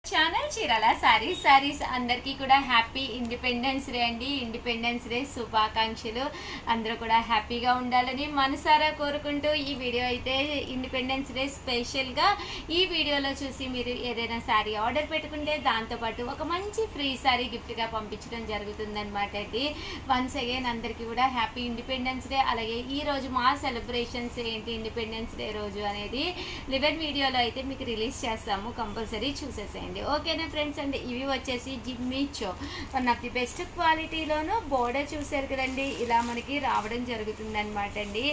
Channel Chirala saris అందరికీ కూడా happy independence day అండి. ఇండిపెండెన్స్ డే శుభాకాంక్షలు. అందరూ కూడా హ్యాపీగా ఉండాలని మనసారా కోరుకుంటూ ఈ వీడియో అయితే ఇండిపెండెన్స్ డే స్పెషల్గా ఈ వీడియోలో చూసి మీరు ఏదైనా శారీ ఆర్డర్ పెట్టుకుంటే దాంతోపాటు ఒక మంచి ఫ్రీ శారీ గిఫ్ట్గా పంపించడం జరుగుతుందన్నమాట అండి. వన్స్ అగైన్ అందరికీ కూడా హ్యాపీ ఇండిపెండెన్స్ డే. అలాగే ఈ రోజు మా సెలబ్రేషన్స్ ఏంటి ఇండిపెండెన్స్ డే రోజు అనేది లివెన్ వీడియోలో అయితే మీకు రిలీజ్ చేస్తాము, కంపల్సరీ చూసేసేయండి. ఓకేనా ఫ్రెండ్స్ అండి. ఇవి వచ్చేసి జిమ్మిచో వన్ ఆఫ్ ది బెస్ట్ క్వాలిటీలోను బోర్డర్ చూసారు కదండి, ఇలా మనకి రావడం జరుగుతుంది అనమాట అండి.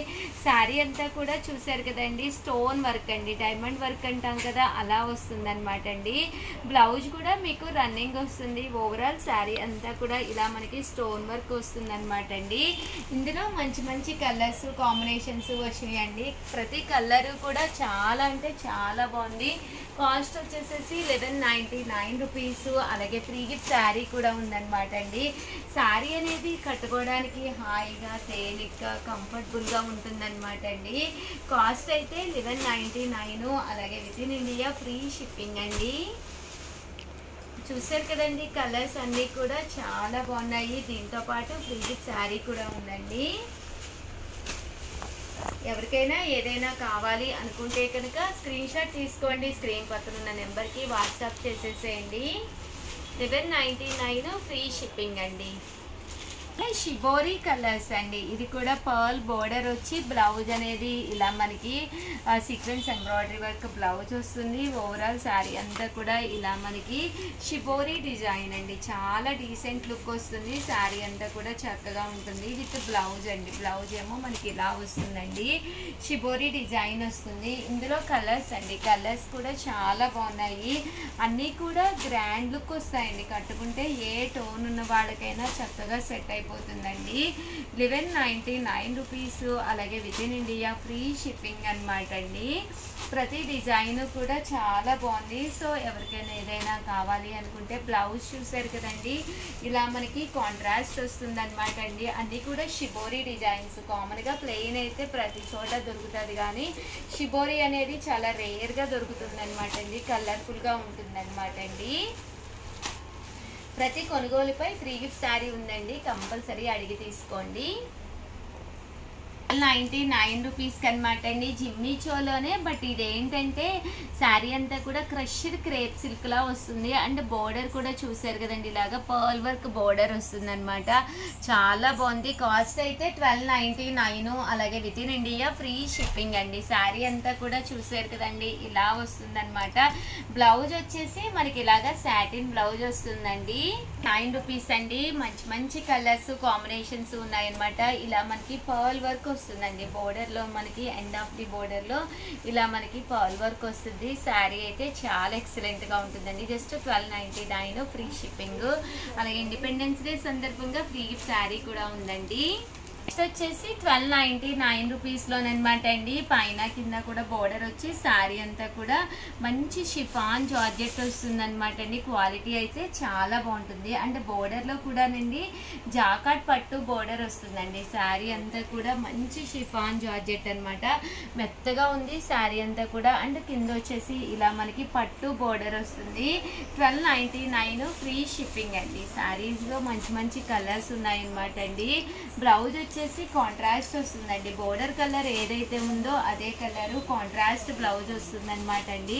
శారీ అంతా కూడా చూసారు కదండి, స్టోన్ వర్క్ అండి, డైమండ్ వర్క్ అంటాం కదా, అలా వస్తుంది అనమాట అండి. బ్లౌజ్ కూడా మీకు రన్నింగ్ వస్తుంది. ఓవరాల్ శారీ అంతా కూడా ఇలా మనకి స్టోన్ వర్క్ వస్తుంది అనమాట అండి. ఇందులో మంచి మంచి కలర్స్ కాంబినేషన్స్ వచ్చినాయండి. ప్రతి కలర్ కూడా చాలా అంటే చాలా బాగుంది. కాస్ట్ వచ్చేసేసి 1199 రూపీస్. అలాగే ఫ్రీ గిఫ్ట్ శారీ కూడా ఉందన్నమాట అండి. శారీ అనేది కట్టుకోవడానికి హాయిగా తేలిగ్గా కంఫర్టబుల్గా ఉంటుందన్నమాట అండి. కాస్ట్ అయితే 1199. అలాగే with in India free shipping అండి. చూసారు కదండి, కలర్స్ అన్నీ కూడా చాలా బాగున్నాయి. దీంతో పాటు ఫ్రీ గిఫ్ట్ శారీ కూడా ఉందండి. ఎవరికైనా ఏదైనా కావాలి అనుకుంటే కనుక స్క్రీన్ షాట్ తీసుకోండి, స్క్రీన్ పక్కన ఉన్న నెంబర్కి వాట్సాప్ చేసేసేయండి. 1199 ఫ్రీ షిప్పింగ్ అండి. షిబోరి కలర్స్ అండి. ఇది కూడా పర్ల్ బోర్డర్ వచ్చి బ్లౌజ్ అనేది ఇలా మనకి సీక్వెన్స్ ఎంబ్రాయిడరీ వర్క్ బ్లౌజ్ వస్తుంది. ఓవరాల్ శారీ అంతా కూడా ఇలా మనకి షిబోరి డిజైన్ అండి. చాలా డీసెంట్ లుక్ వస్తుంది. శారీ అంతా కూడా చక్కగా ఉంటుంది విత్ బ్లౌజ్ అండి. బ్లౌజ్ ఏమో మనకి ఇలా వస్తుందండి, షిబోరి డిజైన్ వస్తుంది. ఇందులో కలర్స్ అండి, కలర్స్ కూడా చాలా బాగున్నాయి. అన్నీ కూడా గ్రాండ్ లుక్ వస్తాయండి. కట్టుకుంటే ఏ టోన్ ఉన్న వాళ్ళకైనా చక్కగా సెట్ అయిపోతుందండి. 1199 రూపీస్. అలాగే with in India free shipping అనమాట అండి. ప్రతి డిజైన్ కూడా చాలా బాగుంది. సో ఎవరికైనా ఏదైనా కావాలి అనుకుంటే బ్లౌజ్ చూసారు కదండి, ఇలా మనకి కాంట్రాస్ట్ వస్తుంది అనమాట అండి. అన్నీ కూడా షిబోరి డిజైన్స్. కామన్గా ప్లెయిన్ అయితే ప్రతి చోట దొరుకుతుంది, కానీ షిబోరి అనేది చాలా రేర్గా దొరుకుతుంది అనమాట అండి. కలర్ఫుల్గా ఉంటుంది అనమాట అండి. ప్రతి కొనుగోలుపై ఫ్రీ గిఫ్ట్ శారీ ఉందండి, కంపల్సరీ అడిగి తీసుకోండి. 99 రూపీస్కి అనమాట అండి. జిమ్మిచోలోనే. బట్ ఇదేంటంటే శారీ అంతా కూడా క్రష్డ్ క్రేప్ సిల్క్లా వస్తుంది. అండ్ బోర్డర్ కూడా చూసారు కదండి, ఇలాగా పర్ల్ వర్క్ బోర్డర్ వస్తుంది అనమాట. చాలా బాగుంది. కాస్ట్ అయితే 1299. అలాగే with in India free shipping అండి. శారీ అంతా కూడా చూసారు కదండి, ఇలా వస్తుంది అనమాట. బ్లౌజ్ వచ్చేసి మనకి ఇలాగా సాటిన్ బ్లౌజ్ వస్తుందండి. 9 రూపీస్ అండి. మంచి మంచి కలర్స్ కాంబినేషన్స్ ఉన్నాయన్నమాట. ఇలా మనకి పర్ల్ వర్క్ వస్తుందండి. బోర్డర్ లో మనకి ఎండ్ ఆఫ్ ది బోర్డర్ లో ఇలా మనకి పర్ల్ వర్క్ వస్తుంది. శారీ అయితే చాలా ఎక్సలెంట్ గా ఉంటుందండి. Just 1299 free shipping. అలాగే ఇండిపెండెన్స్ డే సందర్భంగా ఫ్రీ గిఫ్ట్ శారీ కూడా ఉందండి. నెక్స్ట్ వచ్చేసి 1299 రూపీస్లోనమాట అండి. పైన కింద కూడా బోర్డర్ వచ్చి శారీ అంతా కూడా మంచి షిఫాన్ జార్జెట్ వస్తుంది అనమాట అండి. క్వాలిటీ అయితే చాలా బాగుంటుంది. అండ్ బోర్డర్లో కూడానండి జాకాట్ పట్టు బోర్డర్ వస్తుందండి. శారీ అంతా కూడా మంచి షిఫాన్ జార్జెట్ అనమాట. మెత్తగా ఉంది శారీ అంతా కూడా. అండ్ కింద వచ్చేసి ఇలా మనకి పట్టు బోర్డర్ వస్తుంది. 1299 ఫ్రీ షిప్పింగ్ అండి. శారీస్లో మంచి మంచి కలర్స్ ఉన్నాయన్నమాట అండి. బ్లౌజ్ వచ్చేసి కాంట్రాస్ట్ వస్తుందండి. బోర్డర్ కలర్ ఏదైతే ఉందో అదే కలర్ కాంట్రాస్ట్ బ్లౌజ్ వస్తుంది అనమాట అండి.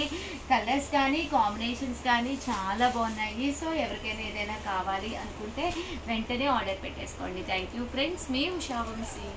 కలర్స్ కానీ కాంబినేషన్స్ కానీ చాలా బాగున్నాయి. సో ఎవరికైనా ఏదైనా కావాలి అనుకుంటే వెంటనే ఆర్డర్ పెట్టేసుకోండి. థ్యాంక్ యూ ఫ్రెండ్స్, మీ ఉషా వంశీ.